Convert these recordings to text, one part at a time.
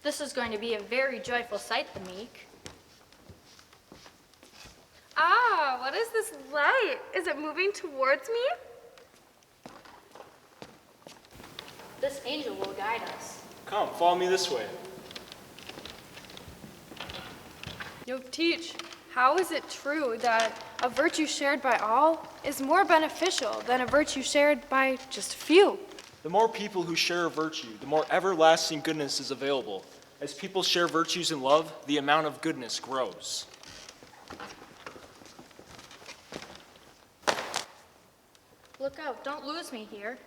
This is going to be a very joyful sight, the meek. Ah, what is this light? Is it moving towards me? This angel will guide us. Come, follow me this way. Yo, teach, how is it true that a virtue shared by all is more beneficial than a virtue shared by just a few? The more people who share a virtue, the more everlasting goodness is available. As people share virtues in love, the amount of goodness grows. Look out, don't lose me here.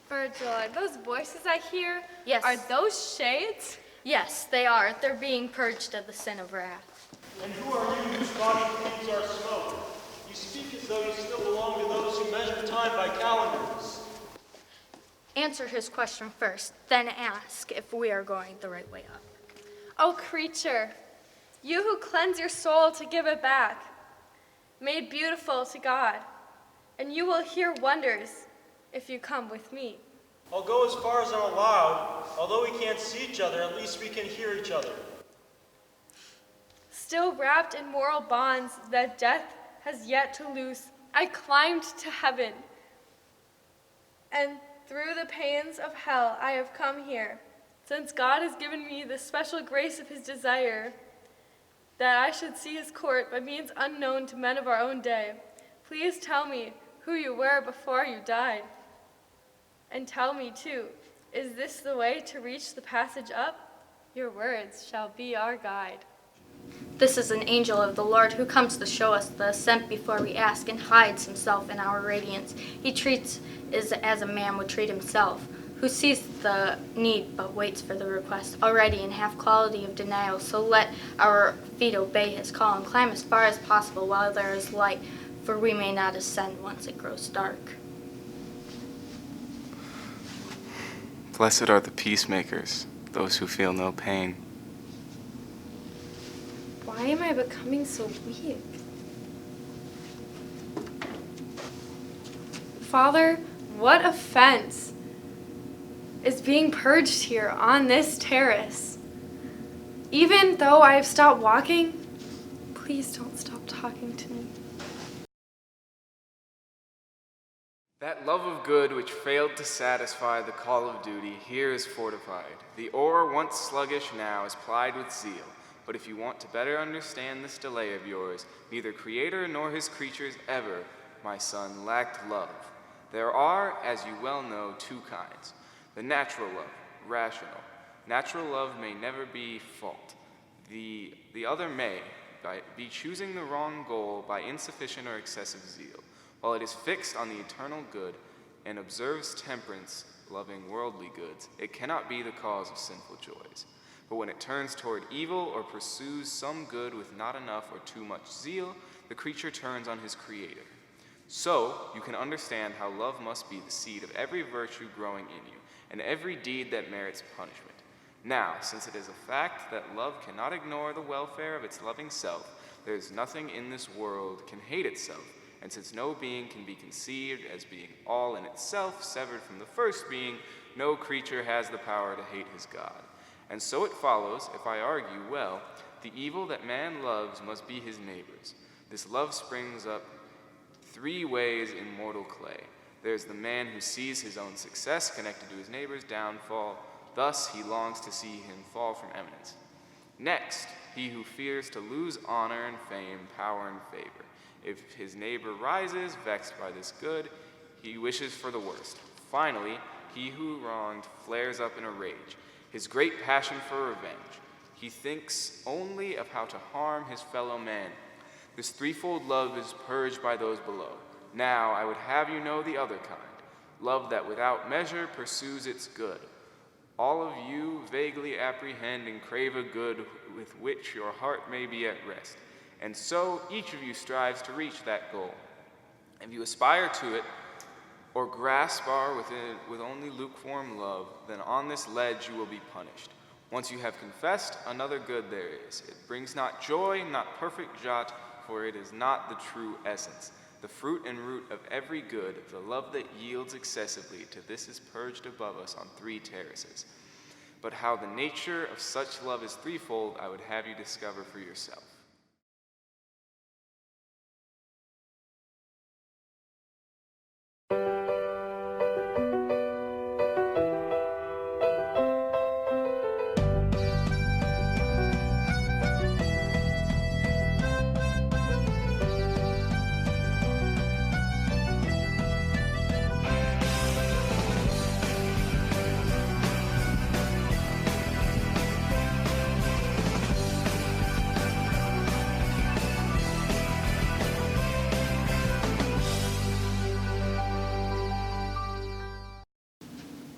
Virgil, are those voices I hear? Yes. Are those shades? Yes, they are. They're being purged of the sin of wrath. And who are you whose body cleans our smoke? You speak as though you still belong to those who measure time by calendars. Answer his question first, then ask if we are going the right way up. O creature, you who cleanse your soul to give it back, made beautiful to God, and you will hear wonders if you come with me. I'll go as far as I'm allowed. Although we can't see each other, at least we can hear each other. Still wrapped in moral bonds that death has yet to loose, I climbed to heaven. And through the pains of hell I have come here, since God has given me the special grace of his desire that I should see his court by means unknown to men of our own day. Please tell me who you were before you died. And tell me, too, is this the way to reach the passage up? Your words shall be our guide. This is an angel of the Lord who comes to show us the ascent before we ask and hides himself in our radiance. He treats as a man would treat himself, who sees the need but waits for the request, already in half quality of denial. So let our feet obey his call and climb as far as possible while there is light, for we may not ascend once it grows dark. Blessed are the peacemakers, those who feel no pain. Why am I becoming so weak? Father, what offense is being purged here on this terrace? Even though I have stopped walking, please don't stop talking to me. That love of good which failed to satisfy the call of duty here is fortified. The oar, once sluggish, now is plied with zeal. But if you want to better understand this delay of yours, neither Creator nor his creatures ever, my son, lacked love. There are, as you well know, two kinds. The natural love, rational. Natural love may never be fault. The other may be choosing the wrong goal by insufficient or excessive zeal. While it is fixed on the eternal good and observes temperance, loving worldly goods, it cannot be the cause of sinful joys. But when it turns toward evil or pursues some good with not enough or too much zeal, the creature turns on his Creator. So you can understand how love must be the seed of every virtue growing in you, and every deed that merits punishment. Now, since it is a fact that love cannot ignore the welfare of its loving self, there is nothing in this world can hate itself, and since no being can be conceived as being all in itself, severed from the first being, no creature has the power to hate his God. And so it follows, if I argue well, the evil that man loves must be his neighbor's. This love springs up three ways in mortal clay. There's the man who sees his own success connected to his neighbor's downfall. Thus he longs to see him fall from eminence. Next, he who fears to lose honor and fame, power and favor. If his neighbor rises, vexed by this good, he wishes for the worst. Finally, he who wronged flares up in a rage, his great passion for revenge. He thinks only of how to harm his fellow man. This threefold love is purged by those below. Now I would have you know the other kind, love that without measure pursues its good. All of you vaguely apprehend and crave a good with which your heart may be at rest. And so each of you strives to reach that goal. If you aspire to it, or grasp with only lukewarm love, then on this ledge you will be punished. Once you have confessed, another good there is. It brings not joy, not perfect jot, for it is not the true essence. The fruit and root of every good, the love that yields excessively, to this is purged above us on three terraces. But how the nature of such love is threefold, I would have you discover for yourself.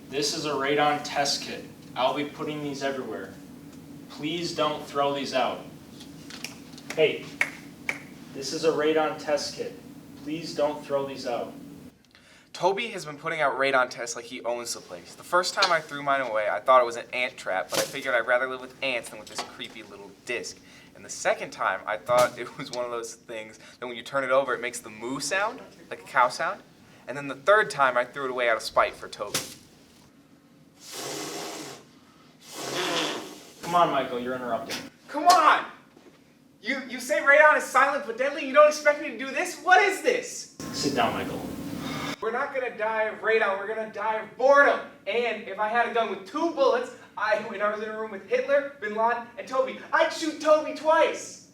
This is a radon test kit. I'll be putting these everywhere. Please don't throw these out. Hey, this is a radon test kit. Please don't throw these out. Toby has been putting out radon tests like he owns the place. The first time I threw mine away, I thought it was an ant trap, but I figured I'd rather live with ants than with this creepy little disc. And the second time, I thought it was one of those things that when you turn it over, it makes the moo sound, like a cow sound. And then the third time, I threw it away out of spite for Toby. Come on, Michael, you're interrupting. Come on! You say radon is silent but deadly? You don't expect me to do this? What is this? Sit down, Michael. We're not gonna die of radon, we're gonna die of boredom. And if I had a gun with 2 bullets, and I was in a room with Hitler, Bin Laden, and Toby, I'd shoot Toby twice.